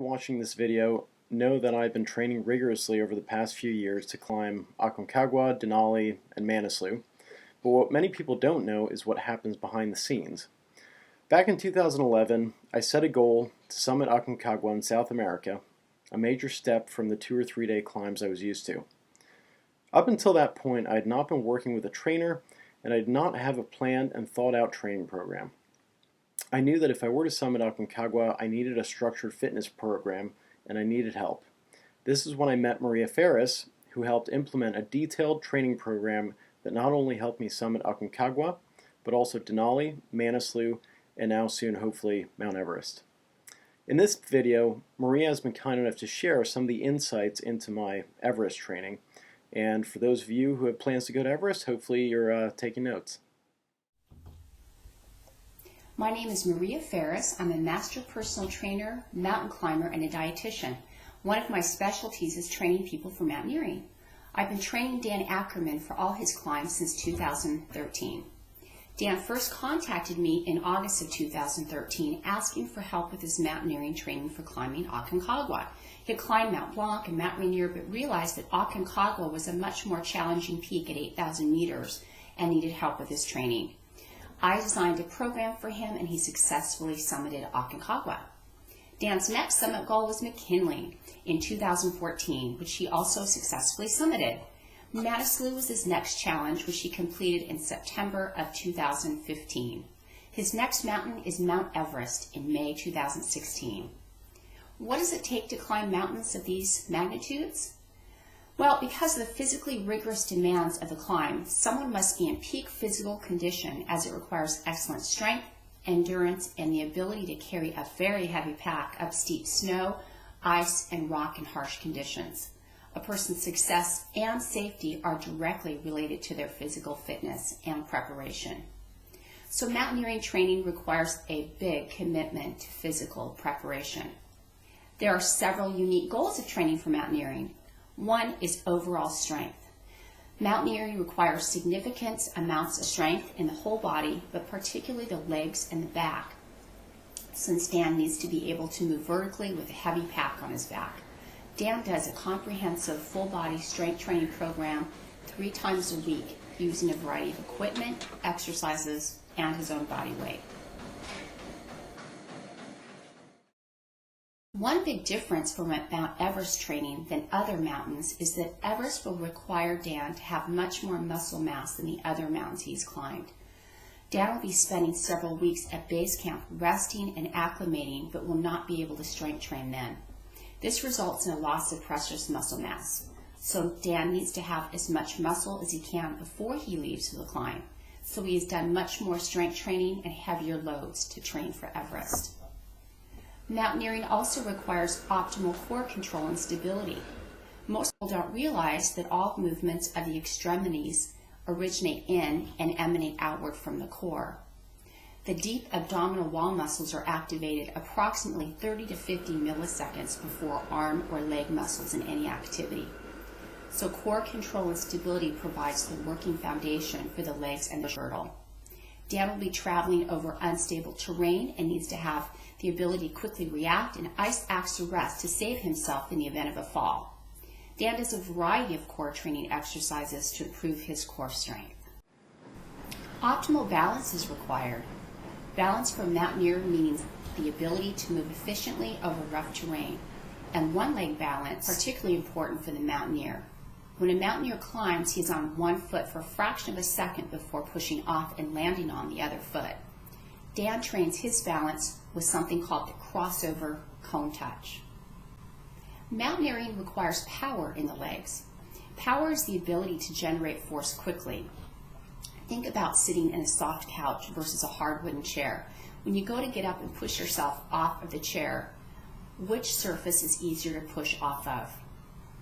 Watching this video know that I've been training rigorously over the past few years to climb Aconcagua, Denali, and Manaslu, but what many people don't know is what happens behind the scenes. Back in 2011, I set a goal to summit Aconcagua in South America, a major step from the 2 or 3 day climbs I was used to. Up until that point, I had not been working with a trainer, and I did not have a planned and thought out training program. I knew that if I were to summit Aconcagua, I needed a structured fitness program, and I needed help. This is when I met Maria Ferris, who helped implement a detailed training program that not only helped me summit Aconcagua, but also Denali, Manaslu, and now soon, hopefully, Mount Everest. In this video, Maria has been kind enough to share some of the insights into my Everest training. And for those of you who have plans to go to Everest, hopefully you're taking notes. My name is Maria Ferris. I'm a master personal trainer, mountain climber, and a dietitian. One of my specialties is training people for mountaineering. I've been training Dan Ackerman for all his climbs since 2013. Dan first contacted me in August of 2013 asking for help with his mountaineering training for climbing Aconcagua. He had climbed Mount Blanc and Mount Rainier, but realized that Aconcagua was a much more challenging peak at 8,000 meters and needed help with his training. I designed a program for him, and he successfully summited Aconcagua. Dan's next summit goal was McKinley in 2014, which he also successfully summited. Manaslu was his next challenge, which he completed in September of 2015. His next mountain is Mount Everest in May 2016. What does it take to climb mountains of these magnitudes? Well, because of the physically rigorous demands of the climb, someone must be in peak physical condition, as it requires excellent strength, endurance, and the ability to carry a very heavy pack up steep snow, ice, and rock in harsh conditions. A person's success and safety are directly related to their physical fitness and preparation. So mountaineering training requires a big commitment to physical preparation. There are several unique goals of training for mountaineering. One is overall strength. Mountaineering requires significant amounts of strength in the whole body, but particularly the legs and the back, since Dan needs to be able to move vertically with a heavy pack on his back. Dan does a comprehensive full-body strength training program 3 times a week using a variety of equipment, exercises, and his own body weight. One big difference for Mount Everest training than other mountains is that Everest will require Dan to have much more muscle mass than the other mountains he's climbed. Dan will be spending several weeks at base camp resting and acclimating, but will not be able to strength train then. This results in a loss of precious muscle mass. So Dan needs to have as much muscle as he can before he leaves for the climb. So he has done much more strength training and heavier loads to train for Everest. Mountaineering also requires optimal core control and stability. Most people don't realize that all movements of the extremities originate in and emanate outward from the core. The deep abdominal wall muscles are activated approximately 30 to 50 milliseconds before arm or leg muscles in any activity. So core control and stability provides the working foundation for the legs and the girdle. Dan will be traveling over unstable terrain and needs to have the ability to quickly react and ice axe to rest to save himself in the event of a fall. Dan does a variety of core training exercises to improve his core strength. Optimal balance is required. Balance for a mountaineer means the ability to move efficiently over rough terrain, and one-leg balance is particularly important for the mountaineer. When a mountaineer climbs, he is on one foot for a fraction of a second before pushing off and landing on the other foot. Dan trains his balance with something called the crossover cone touch. Mountaineering requires power in the legs. Power is the ability to generate force quickly. Think about sitting in a soft couch versus a hard wooden chair. When you go to get up and push yourself off of the chair, which surface is easier to push off of?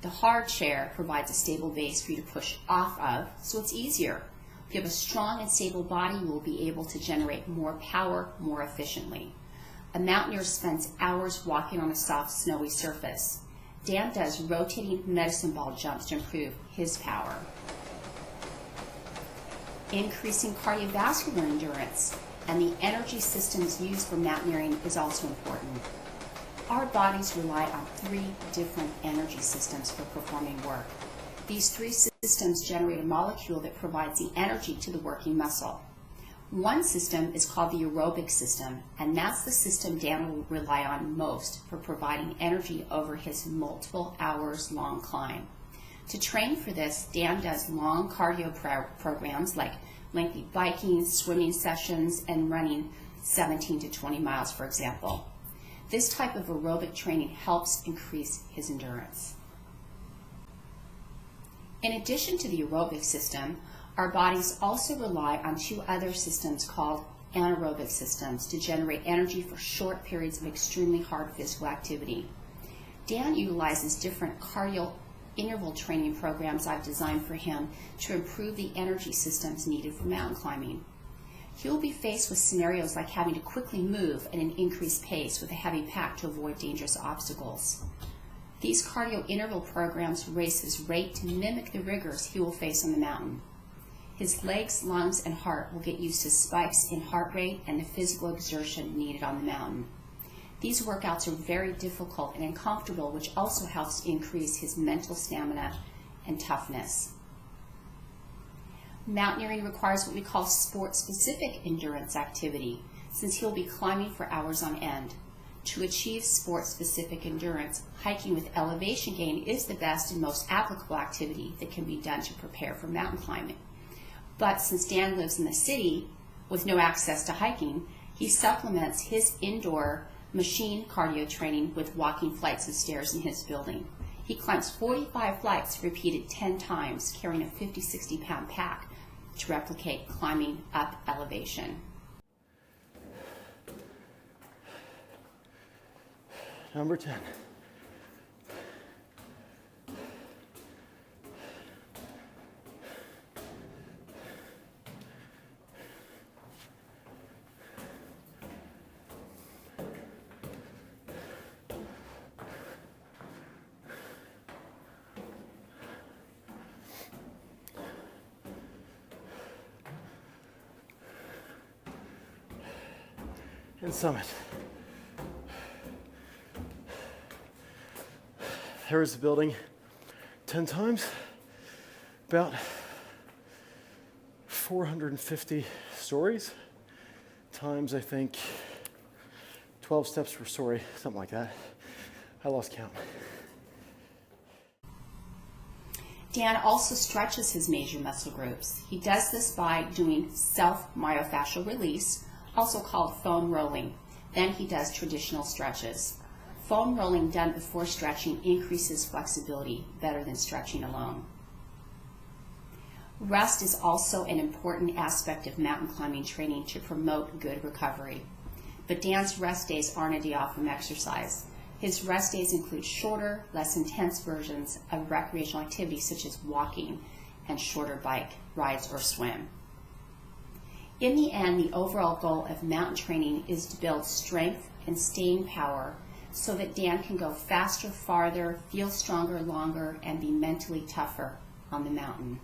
The hard chair provides a stable base for you to push off of, so it's easier. If you have a strong and stable body, you will be able to generate more power more efficiently. A mountaineer spends hours walking on a soft, snowy surface. Dan does rotating medicine ball jumps to improve his power. Increasing cardiovascular endurance and the energy systems used for mountaineering is also important. Our bodies rely on 3 different energy systems for performing work. These 3 systems generate a molecule that provides the energy to the working muscle. One system is called the aerobic system, and that's the system Dan will rely on most for providing energy over his multiple hours long climb. To train for this, Dan does long cardio programs like lengthy biking, swimming sessions, and running 17 to 20 miles, for example. This type of aerobic training helps increase his endurance. In addition to the aerobic system, our bodies also rely on 2 other systems called anaerobic systems to generate energy for short periods of extremely hard physical activity. Dan utilizes different cardio interval training programs I've designed for him to improve the energy systems needed for mountain climbing. He will be faced with scenarios like having to quickly move at an increased pace with a heavy pack to avoid dangerous obstacles. These cardio interval programs raise his rate to mimic the rigors he will face on the mountain. His legs, lungs, and heart will get used to spikes in heart rate and the physical exertion needed on the mountain. These workouts are very difficult and uncomfortable, which also helps increase his mental stamina and toughness. Mountaineering requires what we call sport-specific endurance activity, since he'll be climbing for hours on end. To achieve sport-specific endurance, hiking with elevation gain is the best and most applicable activity that can be done to prepare for mountain climbing. But since Dan lives in the city with no access to hiking, he supplements his indoor machine cardio training with walking flights of stairs in his building. He climbs 45 flights repeated 10 times, carrying a 50-60 pound pack to replicate climbing up elevation. Number 10. And summit. There was the building 10 times, about 450 stories, times I think 12 steps per story, something like that. I lost count. Dan also stretches his major muscle groups. He does this by doing self-myofascial release, also called foam rolling. Then he does traditional stretches. Foam rolling done before stretching increases flexibility better than stretching alone. Rest is also an important aspect of mountain climbing training to promote good recovery. But Dan's rest days aren't a day off from exercise. His rest days include shorter, less intense versions of recreational activities such as walking and shorter bike rides or swim. In the end, the overall goal of mountain training is to build strength and staying power so that Dan can go faster, farther, feel stronger, longer, and be mentally tougher on the mountain.